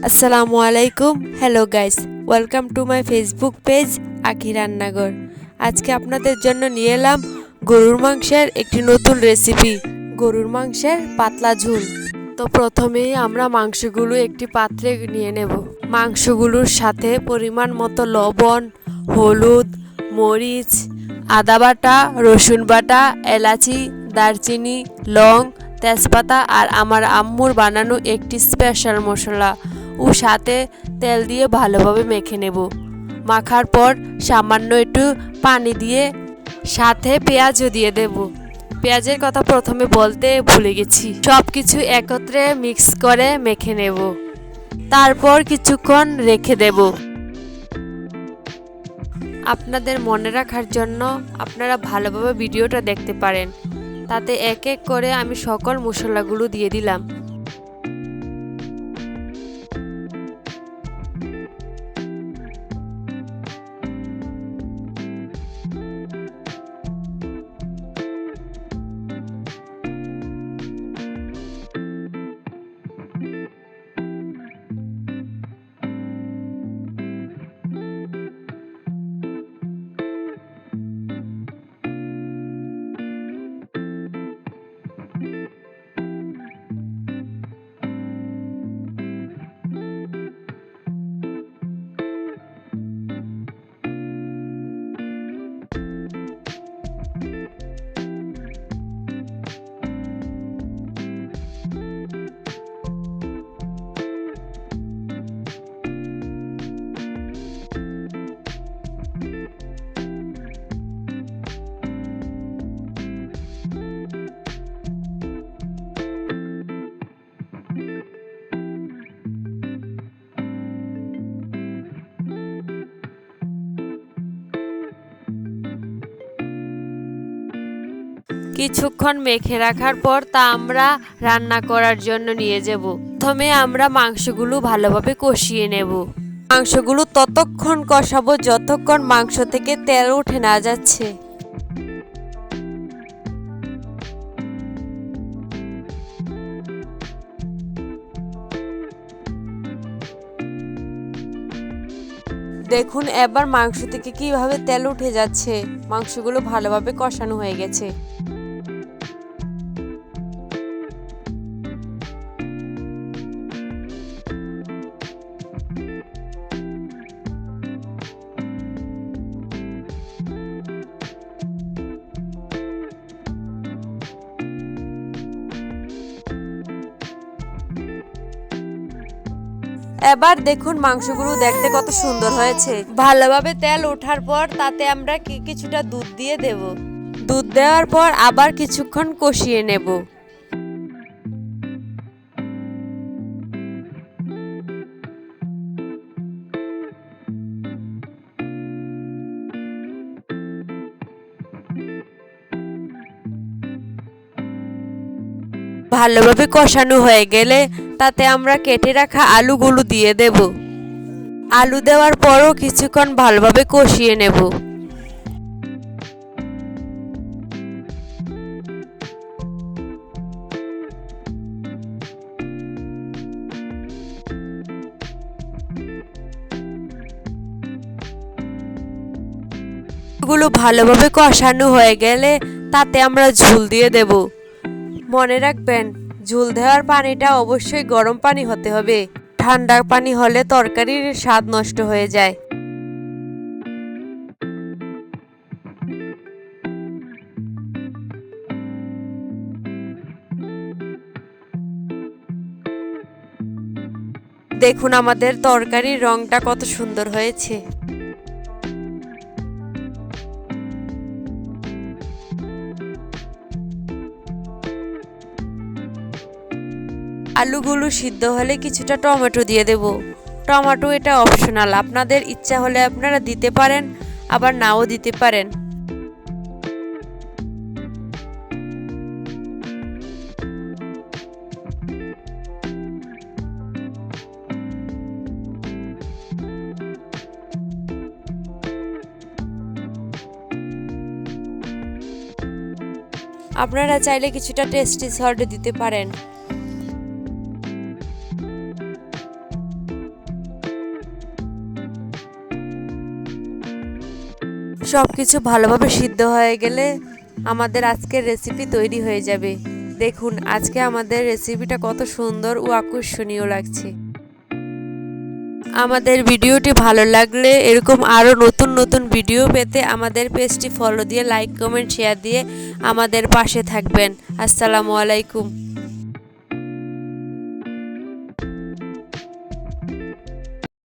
আসসালামু আলাইকুম। Hello guys, welcome to my Facebook page আখি রান্নাঘর। আজকে আপনাদের জন্য নিয়ে এলাম গরুর মাংসের একটি নতুন রেসিপি, গরুর মাংসের পাতলা ঝোল। তো প্রথমেই আমরা মাংসগুলো একটি পাত্রে নিয়ে নেব। মাংসগুলোর সাথে পরিমাণ মতো লবণ, হলুদ, মরিচ, আদা বাটা, রসুন বাটা, এলাচি, দারচিনি, লং, তেজপাতা আর আমার আম্মুর বানানো একটি স্পেশাল মশলা ও সাথে তেল দিয়ে ভালোভাবে মেখে নেব। মাখার পর সামান্য একটু পানি দিয়ে সাথে পেঁয়াজও দিয়ে দেব। পেঁয়াজের কথা প্রথমে বলতে ভুলে গেছি। সব কিছু একত্রে মিক্স করে মেখে নেব, তারপর কিছুক্ষণ রেখে দেব। আপনাদের মনে রাখার জন্য আপনারা ভালোভাবে ভিডিওটা দেখতে পারেন। তাতে এক এক করে আমি সকল মশলাগুলো দিয়ে দিলাম। কিছুক্ষণ মেখে রাখার পর তা আমরা রান্না করার জন্য নিয়ে যাব। প্রথমে আমরা মাংসগুলো ভালোভাবে কষিয়ে নেব। মাংসগুলো ততক্ষণ কষাবো যতক্ষণ মাংস থেকে তেল উঠে না যাচ্ছে। দেখুন এবার মাংস থেকে কিভাবে তেল উঠে যাচ্ছে। মাংসগুলো ভালোভাবে কষানো হয়ে গেছে। এবার দেখুন মাংসগুলো দেখতে কত সুন্দর হয়েছে। ভালোভাবে তেল ওঠার পর তাতে আমরা কিছুটা দুধ দিয়ে দেব। দুধ দেওয়ার পর আবার কিছুক্ষণ কষিয়ে নেব। ভালোভাবে কষানো হয়ে গেলে তাতে আমরা কেটে রাখা আলুগুলো দিয়ে দেব। আলু দেওয়ার পরও কিছুক্ষণ ভালোভাবে কষিয়ে নেব। গুলো ভালোভাবে কষানো হয়ে গেলে তাতে আমরা ঝোল দিয়ে দেব। মনে রাখবেন, ঝোল দেওয়ার পানিটা অবশ্যই গরম পানি হতে হবে। ঠান্ডা পানি হলে তরকারির স্বাদ নষ্ট হয়ে যায়। দেখুন আমাদের তরকারির রংটা কত সুন্দর হয়েছে। আলুগুলো সিদ্ধ হলে কিছুটা টমেটো দিয়ে দেব। টমেটো এটা অপশনাল, আপনাদের ইচ্ছা হলে আপনারা দিতে পারেন, আবার নাও দিতে পারেন। আপনারা চাইলে কিছুটা টেস্টি সল্ট দিতে পারেন। সব কিছু ভালোভাবে সিদ্ধ হয়ে গেলে আমাদের আজকের রেসিপি তৈরি হয়ে যাবে। দেখুন আজকে আমাদের রেসিপিটা কত সুন্দর ও আকর্ষণীয় লাগছে। আমাদের ভিডিওটি ভালো লাগলে এরকম আরও নতুন নতুন ভিডিও পেতে আমাদের পেজটি ফলো দিয়ে লাইক কমেন্ট শেয়ার দিয়ে আমাদের পাশে থাকবেন। আসসালামু আলাইকুম।